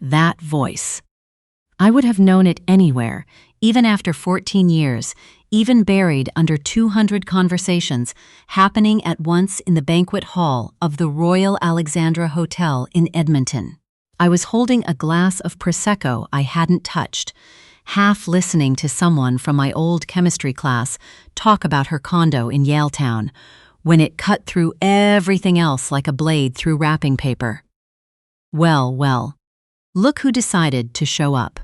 That voice. I would have known it anywhere, even after 14 years, even buried under 200 conversations happening at once in the banquet hall of the Royal Alexandra Hotel in Edmonton. I was holding a glass of Prosecco I hadn't touched, half listening to someone from my old chemistry class talk about her condo in Yaletown, when it cut through everything else like a blade through wrapping paper. Well, look who decided to show up.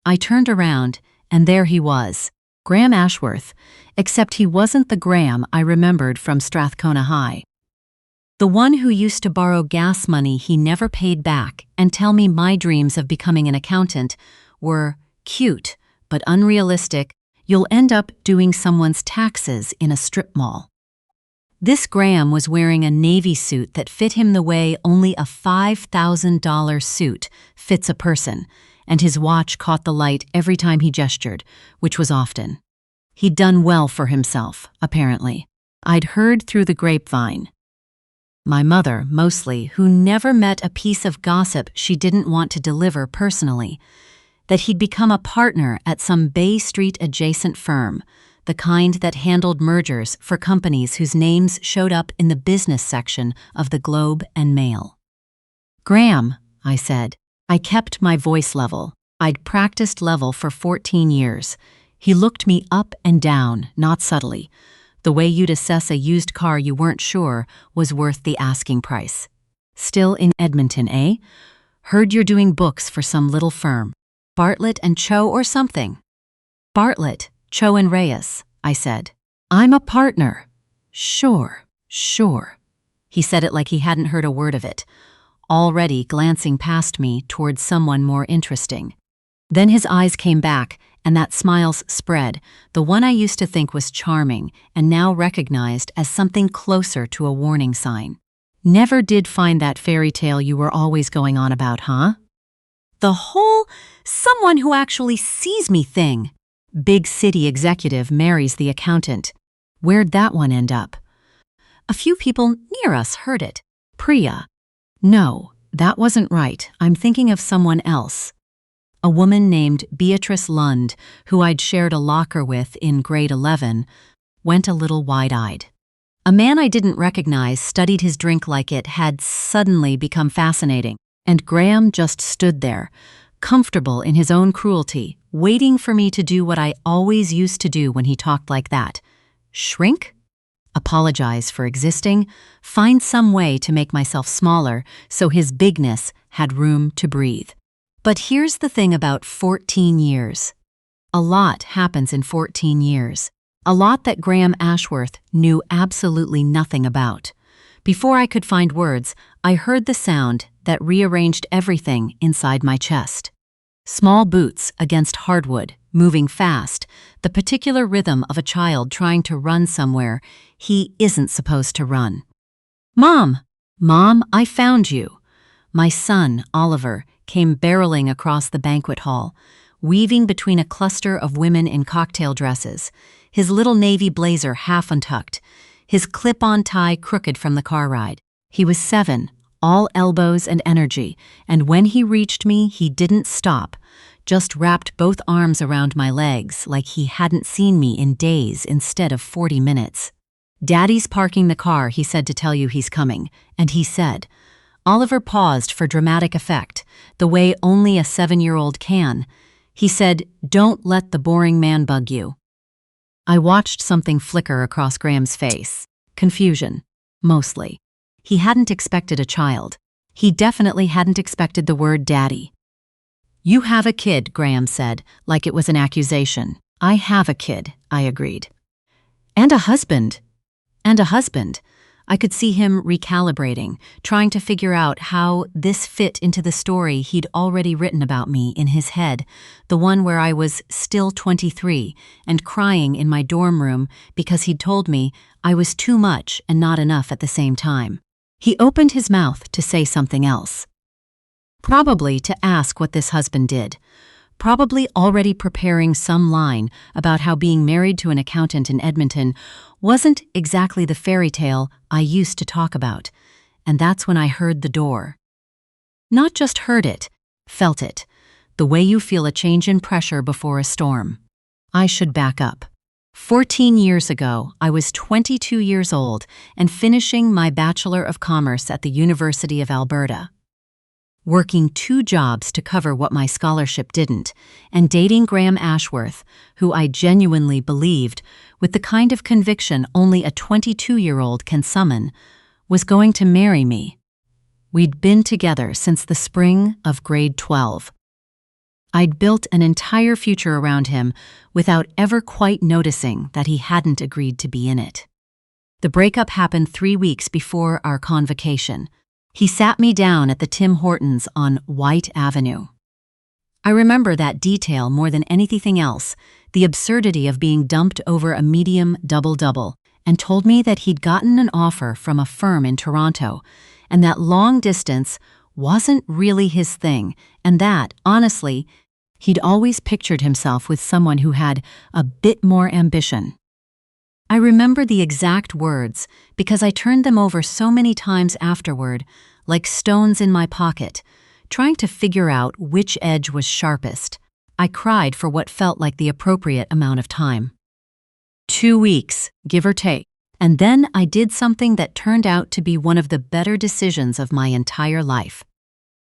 I turned around, and there he was, Graham Ashworth, except he wasn't the Graham I remembered from Strathcona High. The one who used to borrow gas money he never paid back and tell me my dreams of becoming an accountant were cute but unrealistic. You'll end up doing someone's taxes in a strip mall. This Graham was wearing a navy suit that fit him the way only a $5,000 suit fits a person, and his watch caught the light every time he gestured, which was often. He'd done well for himself, apparently. I'd heard through the grapevine. My mother, mostly, who never met a piece of gossip she didn't want to deliver personally, that he'd become a partner at some Bay Street-adjacent firm, the kind that handled mergers for companies whose names showed up in the business section of the Globe and Mail. "Graham," I said. I kept my voice level. I'd practiced level for 14 years. He looked me up and down, not subtly. The way you'd assess a used car you weren't sure was worth the asking price. "Still in Edmonton, eh? Heard you're doing books for some little firm. Bartlett and Cho or something?" "Bartlett, Cho and Reyes," I said. "I'm a partner." Sure. He said it like he hadn't heard a word of it, already glancing past me towards someone more interesting. Then his eyes came back, and that smile spread, the one I used to think was charming and now recognized as something closer to a warning sign. "Never did find that fairy tale you were always going on about, huh?" The whole someone who actually sees me thing. Big city executive marries the accountant. Where'd that one end up? A few people near us heard it. Priya. No, that wasn't right. I'm thinking of someone else. A woman named Beatrice Lund, who I'd shared a locker with in grade 11, went a little wide-eyed. A man I didn't recognize studied his drink like it had suddenly become fascinating, and Graham just stood there, comfortable in his own cruelty, waiting for me to do what I always used to do when he talked like that. Shrink? Apologize for existing? Find some way to make myself smaller so his bigness had room to breathe. But here's the thing about 14 years. A lot happens in 14 years. A lot that Graham Ashworth knew absolutely nothing about. Before I could find words, I heard the sound that rearranged everything inside my chest. Small boots against hardwood, moving fast, the particular rhythm of a child trying to run somewhere he isn't supposed to run. "Mom! Mom, I found you!" My son, Oliver, came barreling across the banquet hall, weaving between a cluster of women in cocktail dresses, his little navy blazer half untucked, his clip-on tie crooked from the car ride. He was 7, all elbows and energy, and when he reached me, he didn't stop, just wrapped both arms around my legs like he hadn't seen me in days instead of 40 minutes. "Daddy's parking the car," he said, "to tell you he's coming," and he said. Oliver paused for dramatic effect, the way only a 7-year-old can. He said, "Don't let the boring man bug you." I watched something flicker across Graham's face. Confusion. Mostly. He hadn't expected a child. He definitely hadn't expected the word daddy. "You have a kid," Graham said, like it was an accusation. "I have a kid," I agreed. "And a husband." "And a husband." I could see him recalibrating, trying to figure out how this fit into the story he'd already written about me in his head, the one where I was still 23 and crying in my dorm room because he'd told me I was too much and not enough at the same time. He opened his mouth to say something else. Probably to ask what this husband did. Probably already preparing some line about how being married to an accountant in Edmonton wasn't exactly the fairy tale I used to talk about. And that's when I heard the door. Not just heard it, Felt it, the way you feel a change in pressure before a storm. I should back up. 14 years ago, I was 22 years old and finishing my Bachelor of Commerce at the University of Alberta. Working 2 jobs to cover what my scholarship didn't, and dating Graham Ashworth, who I genuinely believed, with the kind of conviction only a 22-year-old can summon, was going to marry me. We'd been together since the spring of grade 12. I'd built an entire future around him without ever quite noticing that he hadn't agreed to be in it. The breakup happened 3 weeks before our convocation. He sat me down at the Tim Hortons on White Avenue. I remember that detail more than anything else, the absurdity of being dumped over a medium double-double, and told me that he'd gotten an offer from a firm in Toronto, and that long distance wasn't really his thing, and that, honestly, he'd always pictured himself with someone who had a bit more ambition. I remember the exact words because I turned them over so many times afterward, like stones in my pocket, trying to figure out which edge was sharpest. I cried for what felt like the appropriate amount of time. 2 weeks, give or take. And then I did something that turned out to be one of the better decisions of my entire life.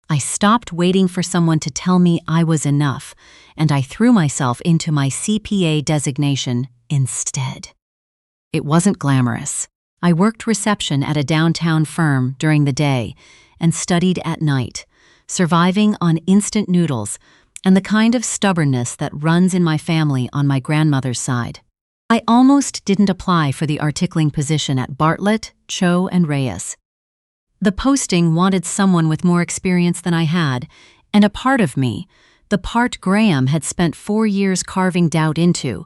I stopped waiting for someone to tell me I was enough, and I threw myself into my CPA designation instead. It wasn't glamorous. I worked reception at a downtown firm during the day and studied at night, surviving on instant noodles and the kind of stubbornness that runs in my family on my grandmother's side. I almost didn't apply for the articling position at Bartlett, Cho, and Reyes. The posting wanted someone with more experience than I had, and a part of me, the part Graham had spent 4 years carving doubt into,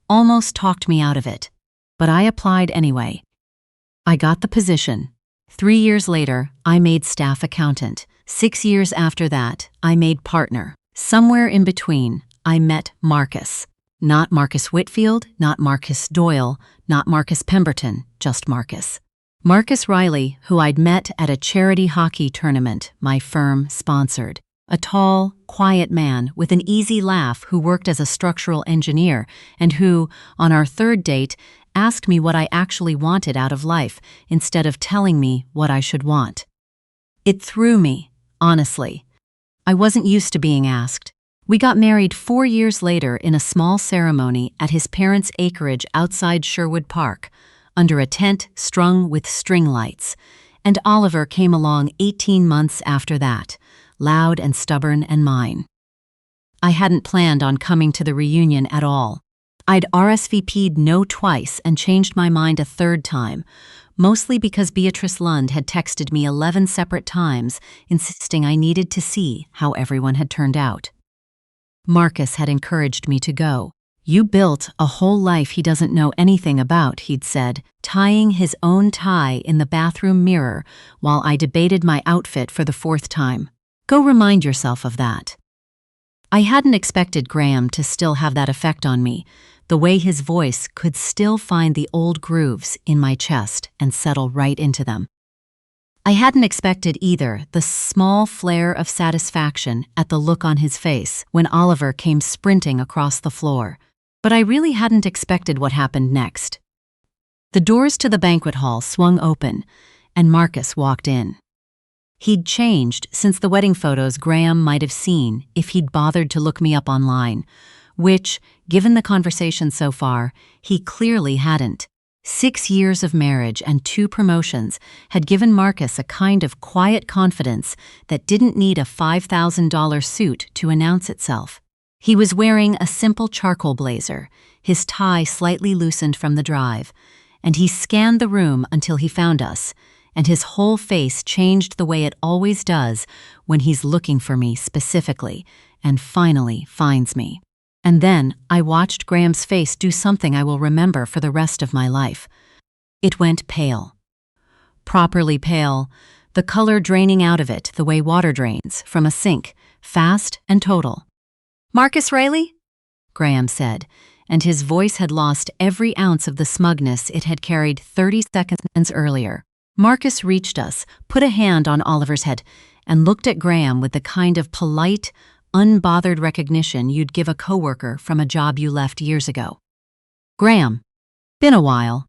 almost talked me out of it. But I applied anyway. I got the position. 3 years later, I made staff accountant. 6 years after that, I made partner. Somewhere in between, I met Marcus. Not Marcus Whitfield, not Marcus Doyle, not Marcus Pemberton, just Marcus. Marcus Riley, who I'd met at a charity hockey tournament my firm sponsored. A tall, quiet man with an easy laugh who worked as a structural engineer and who, on our 3rd date, asked me what I actually wanted out of life instead of telling me what I should want. It threw me, honestly. I wasn't used to being asked. We got married 4 years later in a small ceremony at his parents' acreage outside Sherwood Park, under a tent strung with string lights, and Oliver came along 18 months after that, loud and stubborn and mine. I hadn't planned on coming to the reunion at all. I'd RSVP'd no twice and changed my mind a 3rd time, mostly because Beatrice Lund had texted me 11 separate times, insisting I needed to see how everyone had turned out. Marcus had encouraged me to go. "You built a whole life he doesn't know anything about," he'd said, tying his own tie in the bathroom mirror while I debated my outfit for the 4th time. Go remind yourself of that. I hadn't expected Graham to still have that effect on me, the way his voice could still find the old grooves in my chest and settle right into them. I hadn't expected either the small flare of satisfaction at the look on his face when Oliver came sprinting across the floor, but I really hadn't expected what happened next. The doors to the banquet hall swung open, and Marcus walked in. He'd changed since the wedding photos Graham might have seen if he'd bothered to look me up online, which, given the conversation so far, he clearly hadn't. 6 years of marriage and 2 promotions had given Marcus a kind of quiet confidence that didn't need a $5,000 suit to announce itself. He was wearing a simple charcoal blazer, his tie slightly loosened from the drive, and he scanned the room until he found us, and his whole face changed the way it always does when he's looking for me specifically, and finally finds me. And then I watched Graham's face do something I will remember for the rest of my life. It went pale. Properly pale, the color draining out of it the way water drains from a sink, fast and total. "Marcus Riley?" Graham said, and his voice had lost every ounce of the smugness it had carried 30 seconds earlier. Marcus reached us, put a hand on Oliver's head, and looked at Graham with the kind of polite, unbothered recognition you'd give a coworker from a job you left years ago. "Graham, been a while."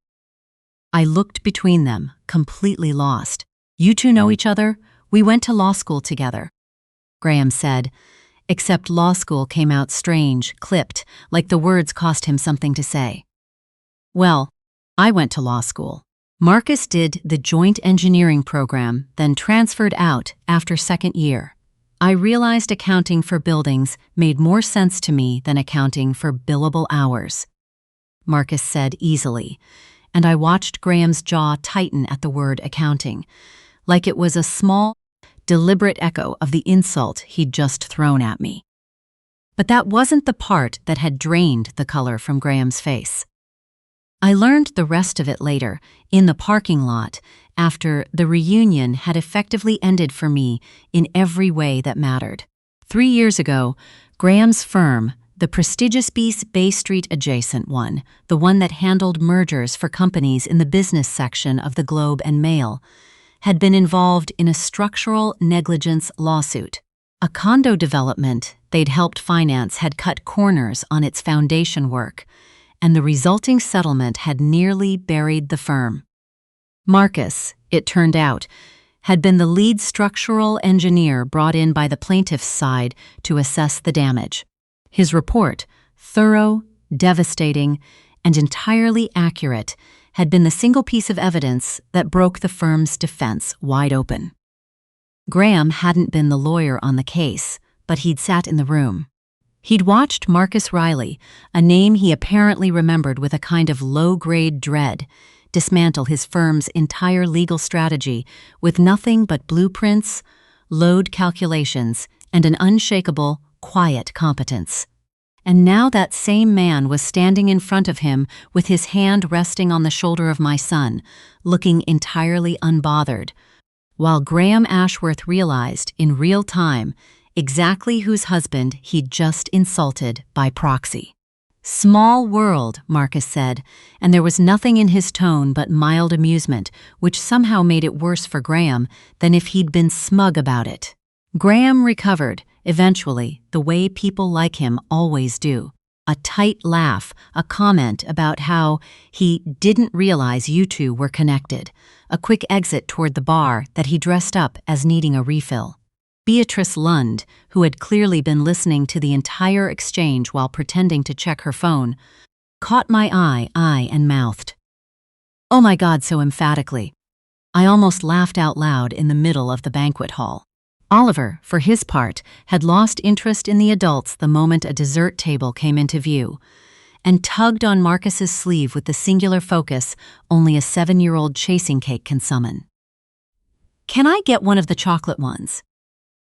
I looked between them, completely lost. "You two know each other? We went to law school together," Graham said, except law school came out strange, clipped, like the words cost him something to say. "Well, I went to law school. Marcus did the joint engineering program, then transferred out after second year. I realized accounting for buildings made more sense to me than accounting for billable hours," Marcus said easily, and I watched Graham's jaw tighten at the word accounting, like it was a small, deliberate echo of the insult he'd just thrown at me. But that wasn't the part that had drained the color from Graham's face. I learned the rest of it later, in the parking lot, after the reunion had effectively ended for me in every way that mattered. 3 years ago, Graham's firm, the prestigious Bay Street adjacent one, the one that handled mergers for companies in the business section of the Globe and Mail, had been involved in a structural negligence lawsuit. A condo development they'd helped finance had cut corners on its foundation work, and the resulting settlement had nearly buried the firm. Marcus, it turned out, had been the lead structural engineer brought in by the plaintiff's side to assess the damage. His report, thorough, devastating, and entirely accurate, had been the single piece of evidence that broke the firm's defense wide open. Graham hadn't been the lawyer on the case, but he'd sat in the room. He'd watched Marcus Riley, a name he apparently remembered with a kind of low-grade dread, dismantle his firm's entire legal strategy with nothing but blueprints, load calculations, and an unshakable, quiet competence. And now that same man was standing in front of him with his hand resting on the shoulder of my son, looking entirely unbothered, while Graham Ashworth realized, in real time, exactly whose husband he'd just insulted by proxy. "Small world," Marcus said, and there was nothing in his tone but mild amusement, which somehow made it worse for Graham than if he'd been smug about it. Graham recovered, eventually, the way people like him always do. A tight laugh, a comment about how he didn't realize you two were connected, a quick exit toward the bar that he dressed up as needing a refill. Beatrice Lund, who had clearly been listening to the entire exchange while pretending to check her phone, caught my eye and mouthed, "Oh my God," so emphatically. I almost laughed out loud in the middle of the banquet hall. Oliver, for his part, had lost interest in the adults the moment a dessert table came into view, and tugged on Marcus's sleeve with the singular focus only a 7-year-old chasing cake can summon. "Can I get one of the chocolate ones?"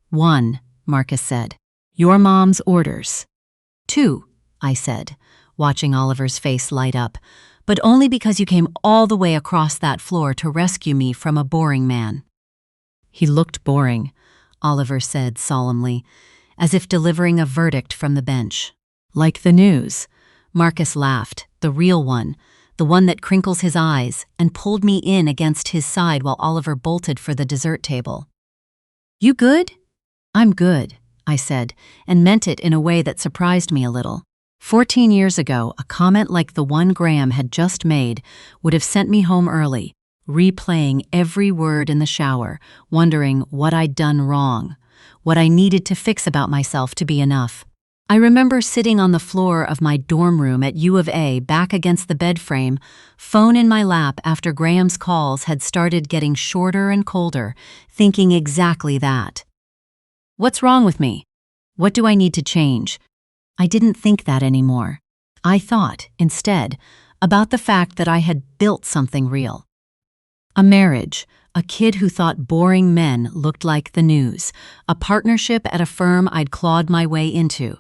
"1," Marcus said. "Your mom's orders." "2," I said, watching Oliver's face light up, "but only because you came all the way across that floor to rescue me from a boring man." "He looked boring," Oliver said solemnly, as if delivering a verdict from the bench. "Like the news." Marcus laughed, the real one, the one that crinkles his eyes, and pulled me in against his side while Oliver bolted for the dessert table. "You good?" "I'm good," I said, and meant it in a way that surprised me a little. 14 years ago, a comment like the one Graham had just made would have sent me home early, replaying every word in the shower, wondering what I'd done wrong, what I needed to fix about myself to be enough. I remember sitting on the floor of my dorm room at U of A, back against the bed frame, phone in my lap after Graham's calls had started getting shorter and colder, thinking exactly that. What's wrong with me? What do I need to change? I didn't think that anymore. I thought, instead, about the fact that I had built something real. A marriage, a kid who thought boring men looked like the news, a partnership at a firm I'd clawed my way into.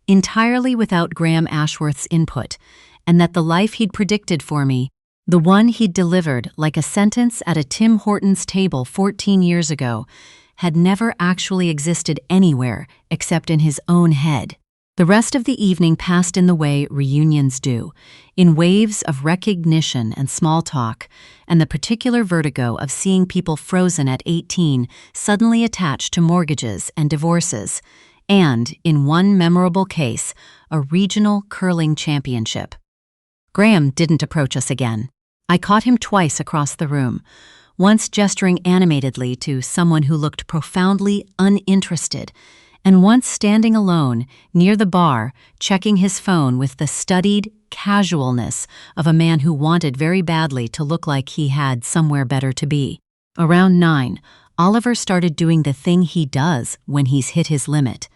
Entirely without Graham Ashworth's input, and that the life he'd predicted for me, the one he'd delivered like a sentence at a Tim Hortons table 14 years ago, had never actually existed anywhere except in his own head. The rest of the evening passed in the way reunions do, in waves of recognition and small talk, and the particular vertigo of seeing people frozen at 18 suddenly attached to mortgages and divorces, and, in one memorable case, a regional curling championship. Graham didn't approach us again. I caught him twice across the room, once gesturing animatedly to someone who looked profoundly uninterested, and once standing alone near the bar, checking his phone with the studied casualness of a man who wanted very badly to look like he had somewhere better to be. Around 9, Oliver started doing the thing he does when he's hit his limit: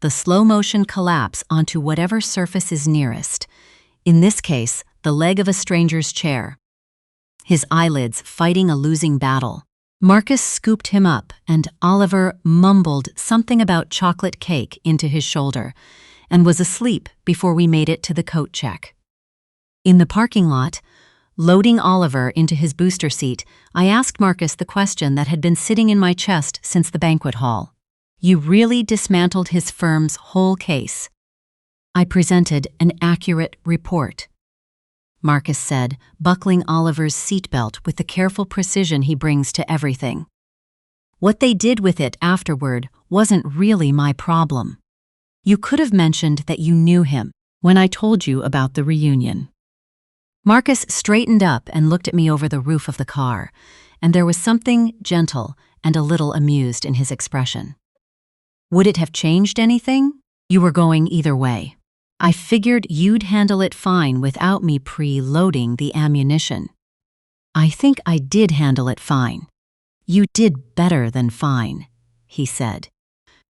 the slow-motion collapse onto whatever surface is nearest, in this case, the leg of a stranger's chair, his eyelids fighting a losing battle. Marcus scooped him up, and Oliver mumbled something about chocolate cake into his shoulder, and was asleep before we made it to the coat check. In the parking lot, loading Oliver into his booster seat, I asked Marcus the question that had been sitting in my chest since the banquet hall. "You really dismantled his firm's whole case." I presented an accurate report, Marcus said, buckling Oliver's seatbelt with the careful precision he brings to everything. "What they did with it afterward wasn't really my problem. You could have mentioned that you knew him when I told you about the reunion." Marcus straightened up and looked at me over the roof of the car, and there was something gentle and a little amused in his expression. "Would it have changed anything? You were going either way. I figured you'd handle it fine without me pre-loading the ammunition." "I think I did handle it fine." "You did better than fine," he said.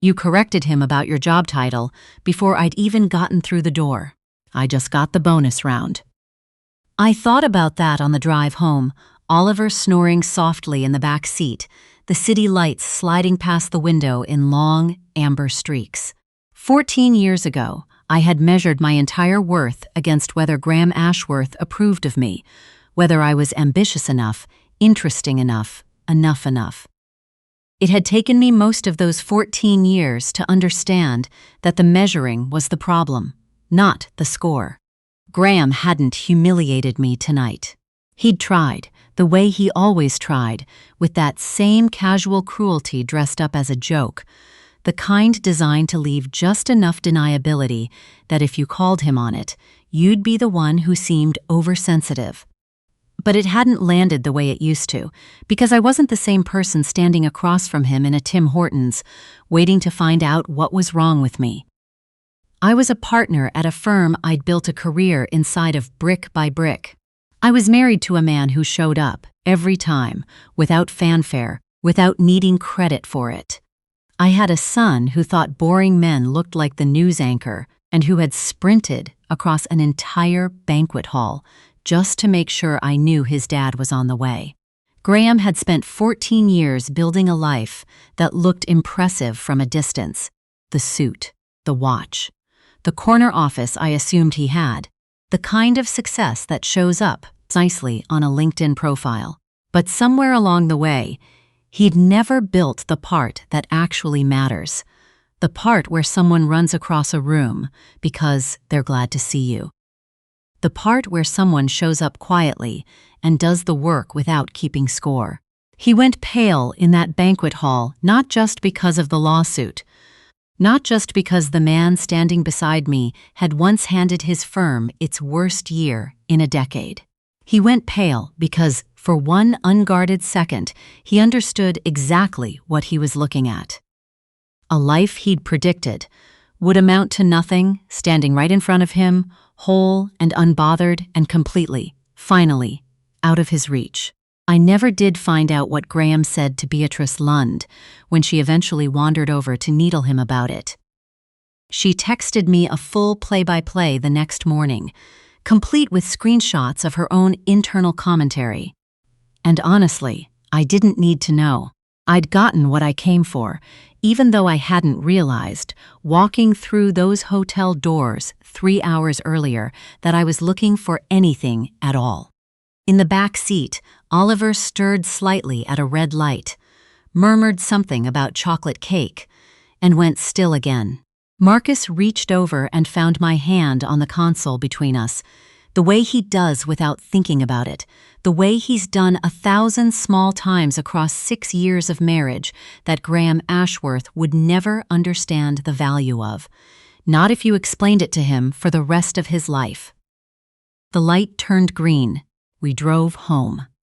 "You corrected him about your job title before I'd even gotten through the door. I just got the bonus round." I thought about that on the drive home, Oliver snoring softly in the back seat, the city lights sliding past the window in long, amber streaks. 14 years ago, I had measured my entire worth against whether Graham Ashworth approved of me, whether I was ambitious enough, interesting enough. It had taken me most of those 14 years to understand that the measuring was the problem, not the score. Graham hadn't humiliated me tonight. He'd tried, the way he always tried, with that same casual cruelty dressed up as a joke, the kind designed to leave just enough deniability that if you called him on it, you'd be the one who seemed oversensitive. But it hadn't landed the way it used to, because I wasn't the same person standing across from him in a Tim Hortons, waiting to find out what was wrong with me. I was a partner at a firm I'd built a career inside of brick by brick. I was married to a man who showed up, every time, without fanfare, without needing credit for it. I had a son who thought boring men looked like the news anchor and who had sprinted across an entire banquet hall just to make sure I knew his dad was on the way. Graham had spent 14 years building a life that looked impressive from a distance: the suit, the watch, the corner office I assumed he had, the kind of success that shows up precisely on a LinkedIn profile. But somewhere along the way, he'd never built the part that actually matters, the part where someone runs across a room because they're glad to see you, the part where someone shows up quietly and does the work without keeping score. He went pale in that banquet hall, not just because of the lawsuit, not just because the man standing beside me had once handed his firm its worst year in a decade. He went pale because, for one unguarded second, he understood exactly what he was looking at. A life he'd predicted would amount to nothing, standing right in front of him, whole and unbothered and completely, finally, out of his reach. I never did find out what Graham said to Beatrice Lund when she eventually wandered over to needle him about it. She texted me a full play-by-play the next morning, complete with screenshots of her own internal commentary. And honestly, I didn't need to know. I'd gotten what I came for, even though I hadn't realized, walking through those hotel doors 3 hours earlier, that I was looking for anything at all. In the back seat, Oliver stirred slightly at a red light, murmured something about chocolate cake, and went still again. Marcus reached over and found my hand on the console between us, the way he does without thinking about it, the way he's done 1,000 small times across 6 years of marriage that Graham Ashworth would never understand the value of, not if you explained it to him for the rest of his life. The light turned green. We drove home.